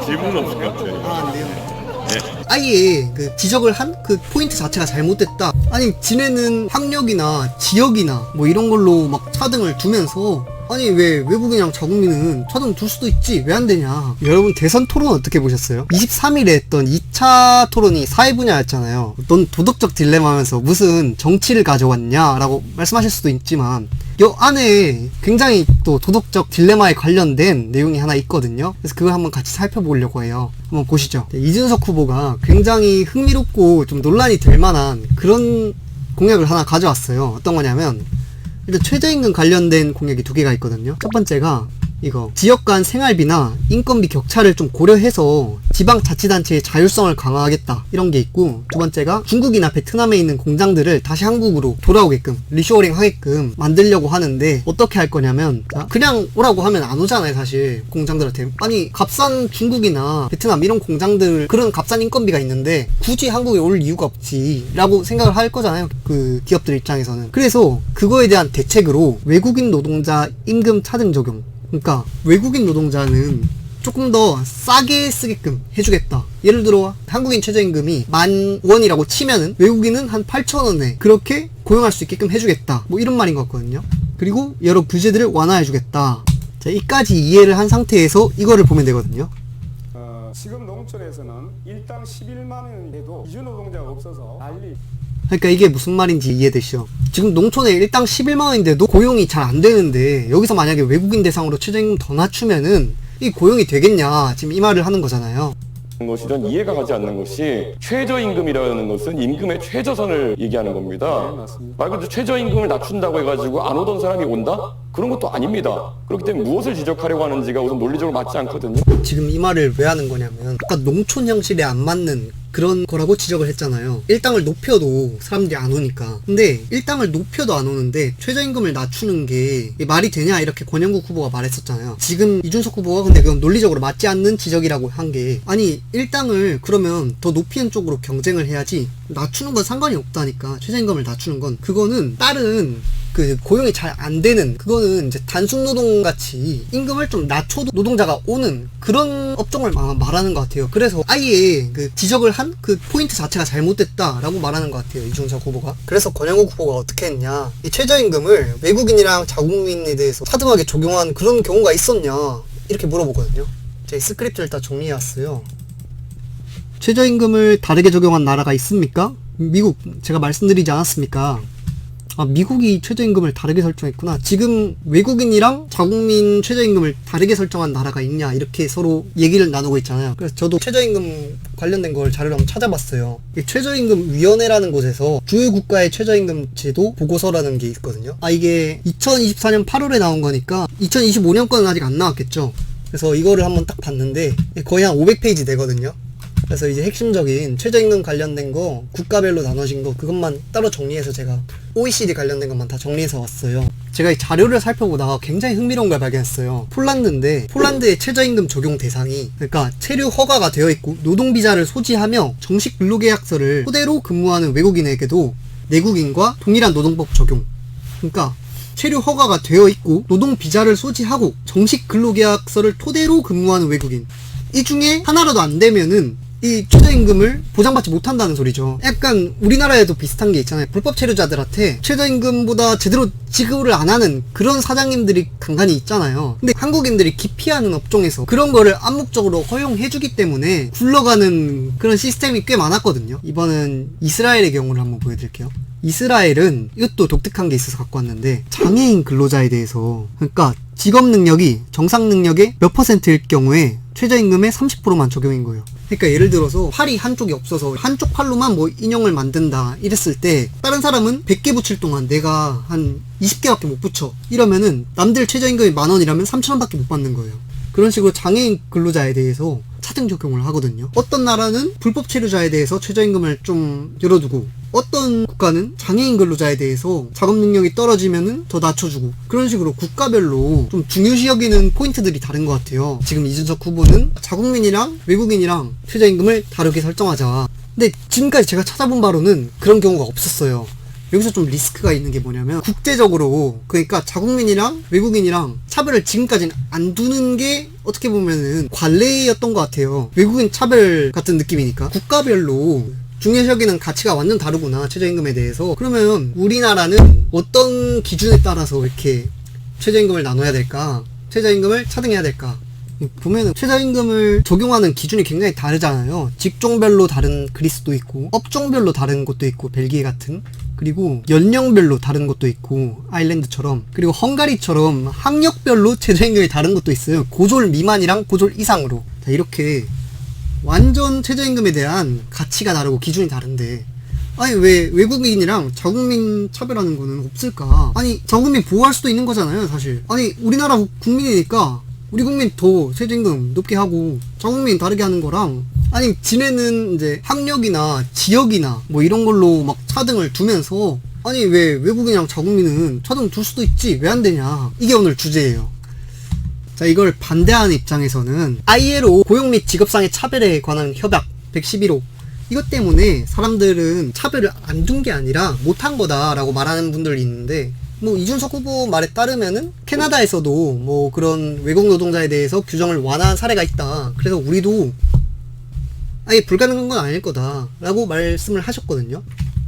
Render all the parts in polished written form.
질문은 없을 것 같아요. 아, 안 돼요. 네. 아예 그 지적을 한 그 포인트 자체가 잘못됐다. 아니, 지네는 학력이나 지역이나 뭐 이런 걸로 막 차등을 두면서, 아니 왜 외국인이랑 자국민은 차등 둘 수도 있지 왜 안 되냐. 여러분 대선 토론 어떻게 보셨어요? 23일에 했던 2차 토론이 사회 분야였잖아요. 넌 도덕적 딜레마면서 무슨 정치를 가져왔냐 라고 말씀하실 수도 있지만 요 안에 굉장히 또 도덕적 딜레마에 관련된 내용이 하나 있거든요. 그래서 그걸 한번 같이 살펴보려고 해요. 한번 보시죠. 이준석 후보가 굉장히 흥미롭고 좀 논란이 될 만한 그런 공약을 하나 가져왔어요. 어떤 거냐면, 일단 최저임금 관련된 공약이 두 개가 있거든요. 첫 번째가 이거 지역 간 생활비나 인건비 격차를 좀 고려해서 지방자치단체의 자율성을 강화하겠다, 이런 게 있고, 두 번째가 중국이나 베트남에 있는 공장들을 다시 한국으로 돌아오게끔 리쇼어링 하게끔 만들려고 하는데, 어떻게 할 거냐면, 그냥 오라고 하면 안 오잖아요 사실 공장들한테. 아니 값싼 중국이나 베트남 이런 공장들 그런 값싼 인건비가 있는데 굳이 한국에 올 이유가 없지 라고 생각을 할 거잖아요, 그 기업들 입장에서는. 그래서 그거에 대한 대책으로 외국인 노동자 임금 차등 적용, 그러니까 외국인 노동자는 조금 더 싸게 쓰게끔 해주겠다. 예를 들어 한국인 최저임금이 10,000원이라고 치면은 외국인은 한 8,000원에 그렇게 고용할 수 있게끔 해주겠다, 뭐 이런 말인 것 같거든요. 그리고 여러 규제들을 완화해주겠다. 자, 이까지 이해를 한 상태에서 이거를 보면 되거든요. 지금 농촌에서는 일당 11만 원에도 이주 노동자가 없어서 난리. 그러니까 이게 무슨 말인지 이해되시죠? 지금 농촌에 일당 11만원인데도 고용이 잘 안 되는데 여기서 만약에 외국인 대상으로 최저임금 더 낮추면은 이 고용이 되겠냐, 지금 이 말을 하는 거잖아요. 것이 전 이해가 가지 않는 것이, 최저임금이라는 것은 임금의 최저선을 얘기하는 겁니다. 네, 맞습니다. 말 그대로 최저임금을 낮춘다고 해가지고 안 오던 사람이 온다? 그런 것도 아닙니다. 그렇기 때문에 무엇을 지적하려고 하는지가 우선 논리적으로 맞지 않거든요. 지금 이 말을 왜 하는 거냐면, 아까 농촌 형식에 안 맞는 그런 거라고 지적을 했잖아요. 일당을 높여도 사람들이 안 오니까. 근데 일당을 높여도 안 오는데 최저임금을 낮추는 게 말이 되냐, 이렇게 권영국 후보가 말했었잖아요. 지금 이준석 후보가 근데 그건 논리적으로 맞지 않는 지적이라고 한 게, 아니 일당을 그러면 더 높이는 쪽으로 경쟁을 해야지, 낮추는 건 상관이 없다니까. 최저임금을 낮추는 건 그거는 다른 그 고용이 잘 안 되는, 그거는 이제 단순 노동 같이 임금을 좀 낮춰도 노동자가 오는 그런 업종을 말하는 것 같아요. 그래서 아예 그 지적을 한 그 포인트 자체가 잘못됐다라고 말하는 것 같아요, 이준석 후보가. 그래서 권영국 후보가 어떻게 했냐, 이 최저임금을 외국인이랑 자국민에 대해서 차등하게 적용한 그런 경우가 있었냐, 이렇게 물어보거든요. 제가 스크립트를 다 정리해왔어요. 최저임금을 다르게 적용한 나라가 있습니까? 미국, 제가 말씀드리지 않았습니까? 아, 미국이 최저임금을 다르게 설정했구나. 지금 외국인이랑 자국민 최저임금을 다르게 설정한 나라가 있냐, 이렇게 서로 얘기를 나누고 있잖아요. 그래서 저도 최저임금 관련된 걸 자료를 한번 찾아봤어요. 최저임금위원회라는 곳에서 주요 국가의 최저임금 제도 보고서라는 게 있거든요. 아, 이게 2024년 8월에 나온 거니까 2025년 거는 아직 안 나왔겠죠. 그래서 이거를 한번 딱 봤는데 거의 한 500페이지 되거든요. 그래서 이제 핵심적인 최저임금 관련된 거, 국가별로 나눠진 거, 그것만 따로 정리해서 제가 OECD 관련된 것만 다 정리해서 왔어요. 제가 이 자료를 살펴보다가 굉장히 흥미로운 걸 발견했어요. 폴란드인데, 폴란드의 최저임금 적용 대상이, 그러니까 체류 허가가 되어 있고 노동비자를 소지하며 정식 근로계약서를 토대로 근무하는 외국인에게도 내국인과 동일한 노동법 적용. 그러니까 체류 허가가 되어 있고 노동비자를 소지하고 정식 근로계약서를 토대로 근무하는 외국인, 이 중에 하나라도 안 되면은 이 최저임금을 보장받지 못한다는 소리죠. 약간 우리나라에도 비슷한 게 있잖아요. 불법 체류자들한테 최저임금보다 제대로 지급을 안 하는 그런 사장님들이 간간히 있잖아요. 근데 한국인들이 기피하는 업종에서 그런 거를 암묵적으로 허용해주기 때문에 굴러가는 그런 시스템이 꽤 많았거든요. 이번은 이스라엘의 경우를 한번 보여드릴게요. 이스라엘은 이것도 독특한 게 있어서 갖고 왔는데, 장애인 근로자에 대해서, 그러니까 직업 능력이 정상 능력의 몇 %일 경우에 최저임금의 30%만 적용인 거예요. 그러니까 예를 들어서 팔이 한쪽이 없어서 한쪽 팔로만 뭐 인형을 만든다 이랬을 때, 다른 사람은 100개 붙일 동안 내가 한 20개밖에 못 붙여, 이러면은 남들 최저임금이 10,000원이라면 3,000원밖에 못 받는 거예요. 그런 식으로 장애인 근로자에 대해서 차등 적용을 하거든요. 어떤 나라는 불법 체류자에 대해서 최저임금을 좀 열어두고, 어떤 국가는 장애인 근로자에 대해서 작업 능력이 떨어지면은 더 낮춰주고, 그런 식으로 국가별로 좀 중요시 여기는 포인트들이 다른 것 같아요. 지금 이준석 후보는 자국민이랑 외국인이랑 최저임금을 다르게 설정하자. 근데 지금까지 제가 찾아본 바로는 그런 경우가 없었어요. 여기서 좀 리스크가 있는 게 뭐냐면 국제적으로 그러니까 자국민이랑 외국인이랑 차별을 지금까지는 안 두는 게 어떻게 보면은 관례였던 것 같아요. 외국인 차별 같은 느낌이니까 국가별로 중요시 여기는 가치가 완전 다르구나, 최저임금에 대해서. 그러면 우리나라는 어떤 기준에 따라서 이렇게 최저임금을 나눠야 될까? 최저임금을 차등해야 될까? 보면은 최저임금을 적용하는 기준이 굉장히 다르잖아요. 직종별로 다른 그리스도 있고, 업종별로 다른 곳도 있고, 벨기에 같은. 그리고 연령별로 다른 것도 있고, 아일랜드처럼. 그리고 헝가리처럼 학력별로 최저임금이 다른 것도 있어요. 고졸 미만이랑 고졸 이상으로. 자, 이렇게 완전 최저임금에 대한 가치가 다르고 기준이 다른데, 아니 왜 외국인이랑 자국민 차별하는 거는 없을까? 아니 자국민 보호할 수도 있는 거잖아요, 사실. 아니 우리나라 국민이니까 우리 국민 더 최저임금 높게 하고 자국민 다르게 하는 거랑, 아니 지네는 이제 학력이나 지역이나 뭐 이런 걸로 막 차등을 두면서, 아니 왜 외국인이랑 자국민은 차등 둘 수도 있지 왜 안 되냐, 이게 오늘 주제예요. 자, 이걸 반대하는 입장에서는 ILO 고용 및 직업상의 차별에 관한 협약 111호, 이것 때문에 사람들은 차별을 안 둔 게 아니라 못한 거다라고 말하는 분들이 있는데, 뭐 이준석 후보 말에 따르면은 캐나다에서도 뭐 그런 외국 노동자에 대해서 규정을 완화한 사례가 있다. 그래서 우리도 아예 불가능한 건 아닐 거다라고 말씀을 하셨거든요.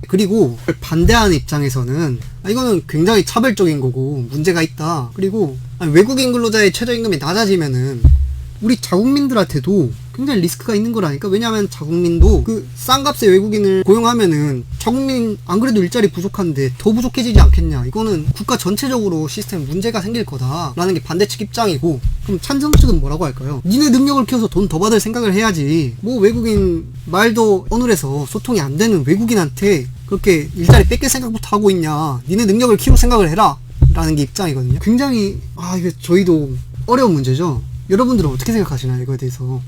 그리고 반대하는 입장에서는 이거는 굉장히 차별적인 거고 문제가 있다. 그리고 외국인 근로자의 최저임금이 낮아지면은 우리 자국민들한테도 굉장히 리스크가 있는 거라니까. 왜냐하면 자국민도 그 싼 값에 외국인을 고용하면은 자국민 안 그래도 일자리 부족한데 더 부족해지지 않겠냐. 이거는 국가 전체적으로 시스템에 문제가 생길 거다라는 게 반대 측 입장이고, 그럼 찬성 측은 뭐라고 할까요? 니네 능력을 키워서 돈 더 받을 생각을 해야지, 뭐 외국인 말도 어눌해서 소통이 안 되는 외국인한테 그렇게 일자리 뺏길 생각부터 하고 있냐, 니네 능력을 키울 생각을 해라 라는 게 입장이거든요. 굉장히 이게 저희도 어려운 문제죠. 여러분들은 어떻게 생각하시나요, 이거에 대해서?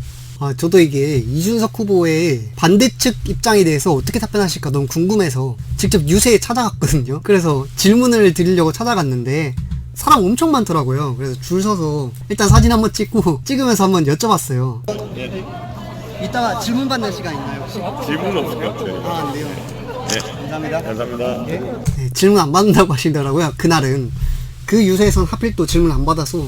저도 이게 이준석 후보의 반대측 입장에 대해서 어떻게 답변하실까 너무 궁금해서 직접 유세에 찾아갔거든요. 그래서 질문을 드리려고 찾아갔는데 사람 엄청 많더라고요. 그래서 줄 서서 일단 사진 한번 찍으면서 한번 여쭤봤어요. 이따가 질문 받는 시간 있나요, 혹시? 질문은 없을 것 같아요. 안 돼요. 네. 감사합니다. 감사합니다. 네, 질문 안 받는다고 하시더라고요. 그날은 그 유세에선 하필 또 질문 안 받아서